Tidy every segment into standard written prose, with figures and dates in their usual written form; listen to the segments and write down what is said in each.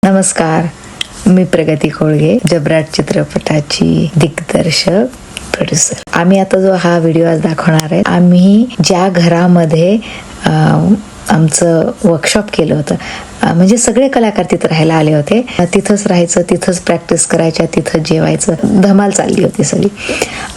नमस्कार, मी प्रगती खोळगे, जबराट चित्रपटाची दिग्दर्शक प्रोड्युसर. आम्ही आता जो हा व्हिडिओ आज दाखवणार आहे, आम्ही ज्या घरामध्ये आमचं वर्कशॉप केलं होतं, म्हणजे सगळे कलाकार तिथं राहायला आले होते. तिथंच राहायचं, तिथंच प्रॅक्टिस करायच्या, तिथंच जेवायचं, धमाल चालली होती सगळी.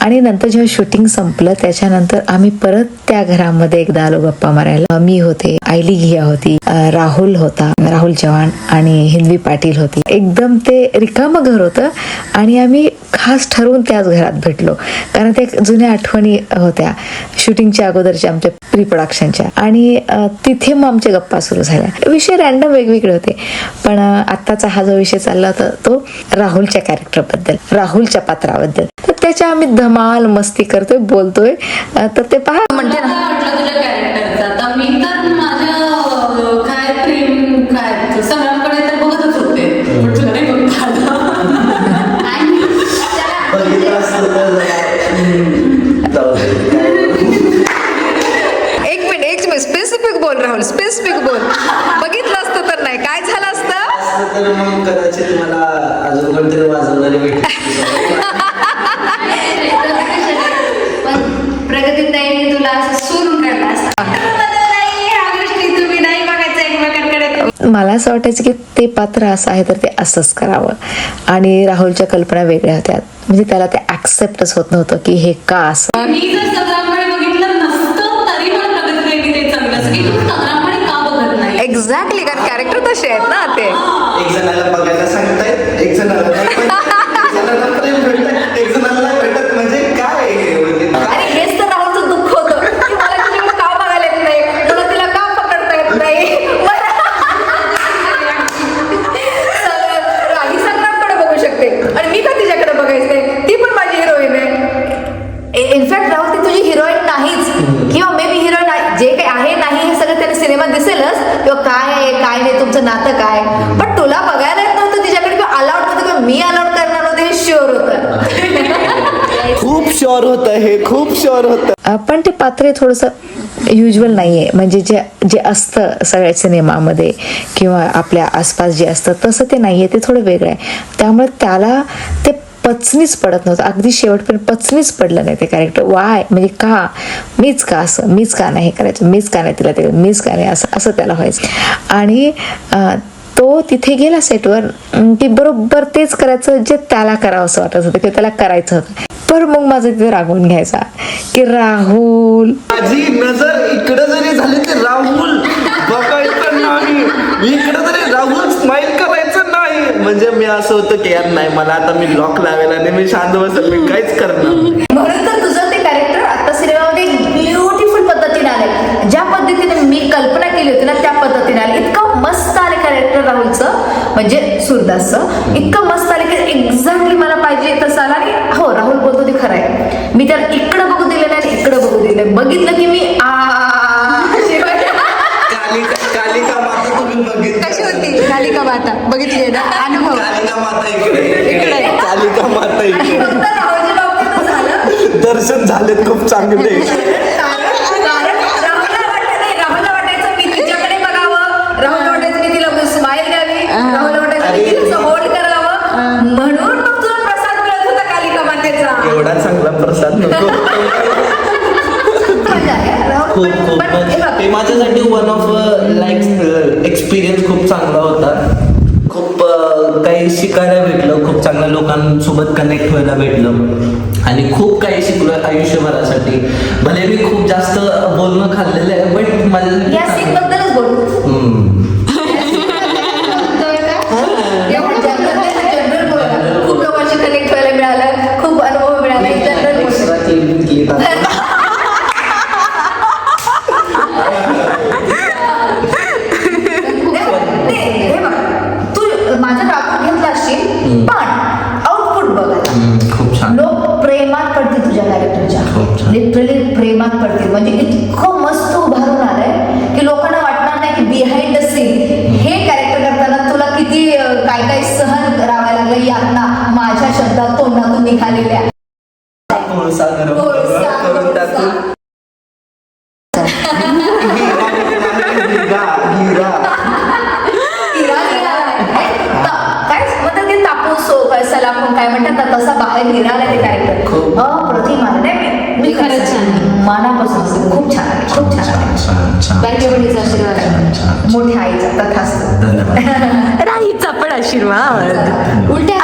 आणि नंतर जेव्हा शूटिंग संपलं त्याच्यानंतर आम्ही परत त्या घरामध्ये एकदा आलो गप्पा मारायला. मी होते, आयली घिया होती, राहुल होता, राहुल चव्हाण आणि हिंदवी पाटील होती. एकदम ते रिकामं घर होतं आणि आम्ही खास ठरवून त्याच घरात भेटलो, कारण ते जुन्या आठवणी होत्या शूटिंगच्या अगोदरच्या, आमच्या प्री प्रोडक्शनच्या. आणि तिथे मग आमच्या गप्पा सुरू झाल्या. विषय रॅन्डम वेगवेगळे होते, पण आत्ताचा हा जो विषय चालला होता तो राहुलच्या कॅरेक्टरबद्दल, राहुलच्या पात्राबद्दल. तर त्याच्या आम्ही धमाल मस्ती करतोय, बोलतोय. तर ते पहा. म्हणते ना, तुझ्या कॅरेक्टरचा तर मी तर माझ्या काय प्रेम काय सगळ्यांकडे तर बघतच होते, पण तुला नाही बघता एक मिनिट स्पेसिफिक बोल राहुल, स्पेसिफिक बोल. बघितलं असतं तर नाही काय झालं असतं तर मग कदाचित मला अजून कोणतरी वाजवणारी भेटली. पण प्रगतीताईने तुला असं सोडून काढला असता. तुम्ही नाही बघायचं एकमेकांकडे. मला असं वाटायचं की ते पात्र असं आहे तर ते असंच करावं. आणि राहुलच्या कल्पना वेगळ्या होत्या, म्हणजे त्याला ते ऍक्सेप्टच होत नव्हतं की हे का असं. मी जर सगळ्यांकडे बघितलं नसतं तरी पण प्रगतीताईने ते चांगलं असं की तू सगळ्यांकडे का बघत नाही. एक्झॅक्टली, कारण कॅरेक्टर तसे आहेत ना ते. एक जणाला बघायला सांगतायत, एक जणाला नाही भेटत, एक जणाला प्रेम भेटत, एक जणाला नाही भेटत. म्हणजे काय हे म्हणजे आणि हेच तर राहुलचं दुःख होतं की मला तिला का बघायला येत नाही, मला तिला का पकडता येत नाही. राही संग्रामकडे बघू शकते आणि मी का तिच्याकडे बघायचंय, ती पण माझी हिरोईन आहे. इनफॅक्ट राहुल ती तुझी हिरोईन नाहीच, किंवा मे बी हिरोईन जे काही आहे नाही हे सगळं त्याने सिनेमात दिसेलच, किंवा काय आहे काय नाही तुमचं नातं काय, पण तुला बघायला येत नव्हतं तिच्याकडे, किंवा अलाउड नव्हतं, किंवा मी अलाउड करणार होते, हे शुअर होतं. खूप शुअर होतं, हे खूप शुअर होतं. पण ते पात्र थोडंसं युजल नाहीये, म्हणजे जे असतं सगळ्या सिनेमामध्ये किंवा आपल्या आसपास जे असतं तसं ते नाहीये, ते थोडं वेगळं आहे. त्यामुळे त्याला ते पचनीच पडत नव्हतं, अगदी शेवटपर्यंत पचनीच पडलं नाही ते कॅरेक्टर. वाय, म्हणजे का मीच का असं, मीच का नाही करायचं, मीच का नाही तिला ते, मीच का नाही असं असं त्याला व्हायचं. आणि तो तिथे गेला सेटवर की बरोबर तेच करायचं जे त्याला करावं असं वाटत होतं, किंवा त्याला करायचं होतं. पर मग माझं तिथे रागवून घ्यायचा की राहुल, माझी नजर इकडे जरी झाली तर राहुल बघायचं नाही, इकडे जरी राहुल स्माइल करायचं नाही. म्हणजे मी असं होतं की यार नाही, मला आता मी लॉक लावेल आणि मी शांत बसेल, मी काहीच करणार. म्हणून तर तुझं ते कॅरेक्टर आता सिनेमामध्ये ब्युटिफुल पद्धतीने आले, ज्या पद्धतीने मी कल्पना केली होती ना त्या पद्धतीने आले. इतकं मस्त आले कॅरेक्टर राहुलचं, म्हणजे सूरदासचं इतकं मस्त आले की एक्झॅक्टली मला पाहिजे तसं आलं. आणि हो, राहुल बोलतो ते खरं आहे, मी त्याला इकडं बघू दिलं नाही आणि इकडं बघू दिलं, बघितलं की मी कालिका माता तुम्ही बघितली कशी होती कालिका माता, बघितली ना अनुभव. कालिका माता इकडे, इकडे. कालिका माता इकडे. फक्त राहुलच्या बाबतीत झालं, दर्शन झालेत खूप चांगले. कारण राहुलला वाटायचं मी तिच्याकडे बघावं, राहुलला वाटायचं मी तिला स्माइल द्यावी, राहुलला वाटायचं मी तिला होल्ड करावं, म्हणून मग तुला प्रसाद मिळत होता कालिका मातेचा. एवढा चांगला प्रसाद नको. खूप खूप ते माझ्यासाठी वन ऑफ लाईक एक्सपिरियन्स खूप चांगला होता. खूप काही शिकायला भेटलं, खूप चांगल्या लोकांसोबत कनेक्ट व्हायला भेटलं आणि खूप काही शिकलो आयुष्यभरासाठी. भले मी खूप जास्त बोलणं खाल्लेलं आहे, बट माझ्यासाठी या सीन बद्दलच बोलू. जनरल बोला, खूप लोकांशी कनेक्ट व्हायला मिळालं, खूप अनुभव मिळाला. जनरल तू माझं टाकून घेतलं असशील, पण आउटपुट बघा खूप छान. लोक प्रेमात पडतील तुझ्या कॅरेक्टरच्या, लिटरली प्रेमात पडतील. म्हणजे इतकं मस्त उभारून आलंय की लोकांना वाटणार नाही की बिहाइंड द सीन हे कॅरेक्टर करताना तुला किती काय काय सहन करावं लागलं, यातना माझ्या शब्दात तोंडातून निघालेल्या. रसाला आपण काय म्हणतात ना तसा बाहेर निघाला ते कॅरेक्टर खूप. अप्रतिम आलं नाही मी खरंच छान आहे. मनापासून खूप छान आहे खूप छान आहे छान छान बारक्या बहिणीचा आशीर्वाद आहे. मोठ्या आईचा तथास्तु धन्यवाद राईचा पण आशीर्वाद उलट्या